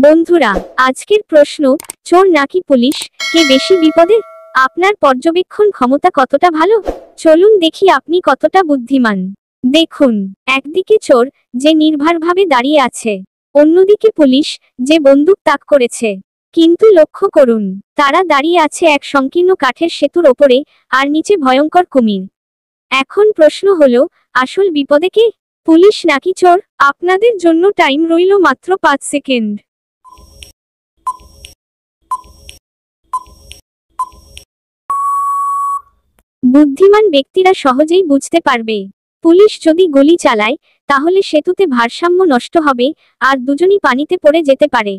বন্ধুরা, আজকের প্রশ্ন, চোর নাকি পুলিশ, কে বেশি বিপদে? আপনার পর্যবেক্ষণ ক্ষমতা কতটা ভালো? চলুন দেখি আপনি কতটা বুদ্ধিমান। দেখুন, একদিকে চোর, যে নির্ভরভাবে দাঁড়িয়ে আছে, অন্যদিকে পুলিশ, যে বন্দুক তাক করেছে। কিন্তু লক্ষ্য করুন, তারা দাঁড়িয়ে আছে এক সংকীর্ণ কাঠের সেতুর ওপরে, আর নিচে ভয়ঙ্কর কুমির। এখন প্রশ্ন হলো, আসল বিপদে কে, পুলিশ নাকি চোর? আপনাদের জন্য টাইম রইল মাত্র 5 সেকেন্ড। বুদ্ধিমান ব্যক্তিরা সহজেই বুঝতে পারবে, পুলিশ যদি গুলি চালায়, তাহলে সেতুতে ভারসাম্য নষ্ট হবে, আর দুজনই পানিতে পড়ে যেতে পারে।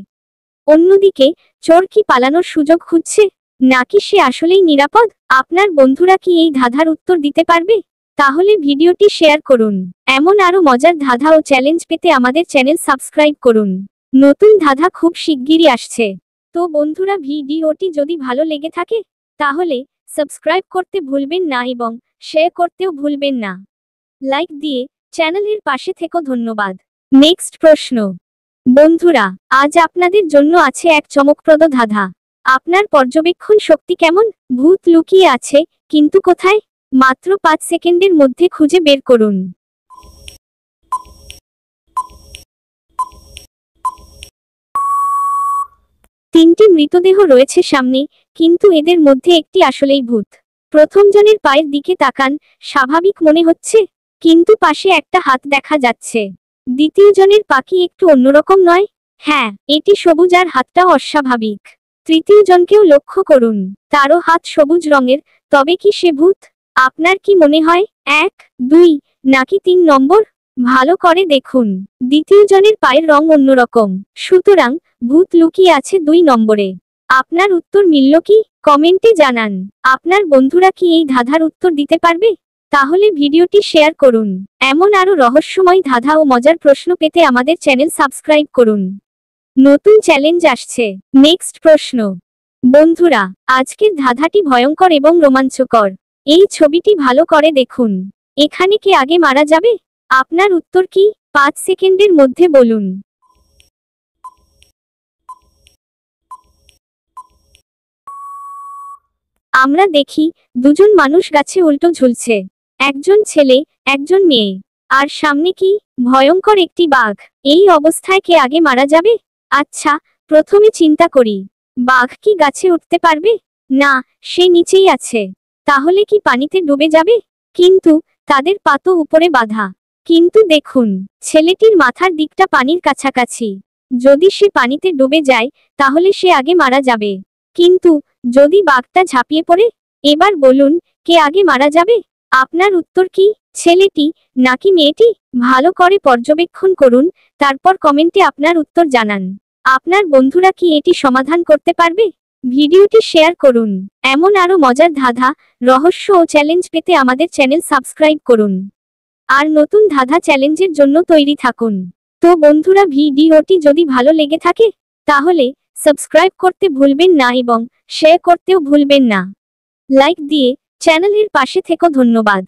অন্যদিকে, চোর কি পালানোর সুযোগ খুঁজছে, নাকি সে আসলেই নিরাপদ? আপনার বন্ধুরা কি এই ধাঁধার উত্তর দিতে পারবে? তাহলে ভিডিওটি শেয়ার করুন। এমন আরো মজার ধাঁধা ও চ্যালেঞ্জ পেতে আমাদের চ্যানেল সাবস্ক্রাইব করুন। নতুন ধাঁধা খুব শিগগিরই আসছে। তো বন্ধুরা, ভিডিওটি যদি ভালো লেগে থাকে, তাহলে সাবস্ক্রাইব করতে ভুলবেন না এবং শেয়ার করতেও ভুলবেন না। লাইক দিয়ে চ্যানেলের পাশে থেকো। ধন্যবাদ। নেক্সট প্রশ্ন। বন্ধুরা, আজ আপনাদের জন্য আছে এক চমকপ্রদ ধাঁধা। আপনার পর্যবেক্ষণ শক্তি কেমন? ভূত লুকিয়ে আছে, কিন্তু কোথায়? মাত্র 5 সেকেন্ডের মধ্যে খুঁজে বের করুন। তিনটি মৃতদেহ রয়েছে সামনে, কিন্তু এদের মধ্যে একটি আসলেই ভূত। প্রথম জনের পায়ের দিকে তাকান, স্বাভাবিক মনে হচ্ছে, কিন্তু পাশে একটা হাত দেখা যাচ্ছে। দ্বিতীয় জনের পা কি একটু অন্যরকম নয়? হ্যাঁ, এটি সবুজ আর হাতটাও অস্বাভাবিক। তৃতীয় জনকেও লক্ষ্য করুন, তারও হাত সবুজ রঙের। তবে কি সে ভূত? আপনার কি মনে হয়, 1, 2 নাকি 3 নম্বর? ভালো করে দেখুন, দ্বিতীয় জনের পায়ের রং অন্যরকম। সুতরাং ভূত লুকিয়ে আছে 2 নম্বরে। আপনার উত্তর মিলল কি? কমেন্টে জানান। আপনার বন্ধুরা কি এই ধাঁধার উত্তর দিতে পারবে? তাহলে ভিডিওটি শেয়ার করুন। এমন আরো রহস্যময় ধাঁধা ও মজার প্রশ্ন পেতে আমাদের চ্যানেল সাবস্ক্রাইব করুন। নতুন চ্যালেঞ্জ আসছে। নেক্সট প্রশ্ন। বন্ধুরা, আজকের ধাঁধাটি ভয়ঙ্কর এবং রোমাঞ্চকর। এই ছবিটি ভালো করে দেখুন। এখানে কে আগে মারা যাবে? আপনার উত্তর কি? 5 সেকেন্ডের মধ্যে বলুন। আমরা দেখি, দুজন মানুষ গাছে উল্টো ঝুলছে। একজন ছেলে, একজন মেয়ে। আর সামনে কি? ভয়ঙ্কর একটি বাঘ। এই অবস্থায় কে আগে মারা যাবে? আচ্ছা, প্রথমে চিন্তা করি, বাঘ কি গাছে উঠতে পারবে? না, সে নিচেই আছে। তাহলে কি পানিতে ডুবে যাবে? কিন্তু তাদের পা তো উপরে বাঁধা। কিন্তু দেখুন, ছেলেটির মাথার দিকটা পানির কাছাকাছি। যদি সে পানিতে ডুবে যায়, তাহলে সে আগে মারা যাবে। কিন্তু যদি বাঘটা ঝাঁপিয়ে পড়ে? এবার বলুন, কে আগে মারা যাবে? আপনার উত্তর কি? ছেলেটি নাকি মেয়েটি? ভালো করে পর্যবেক্ষণ করুন, তারপর কমেন্টে আপনার উত্তর জানান। আপনার বন্ধুরা কি এটি সমাধান করতে পারবে? ভিডিওটি শেয়ার করুন। এমন আরো মজার ধাঁধা, রহস্য ও চ্যালেঞ্জ পেতে আমাদের চ্যানেল সাবস্ক্রাইব করুন। আর নতুন ধাঁধা চ্যালেঞ্জের জন্য তৈরি থাকুন। তো বন্ধুরা, ভিডিওটি যদি ভালো লেগে থাকে, তাহলে সাবস্ক্রাইব করতে ভুলবেন না এবং শেয়ার করতেও ভুলবেন না। লাইক দিয়ে চ্যানেলের পাশে থেকো। ধন্যবাদ।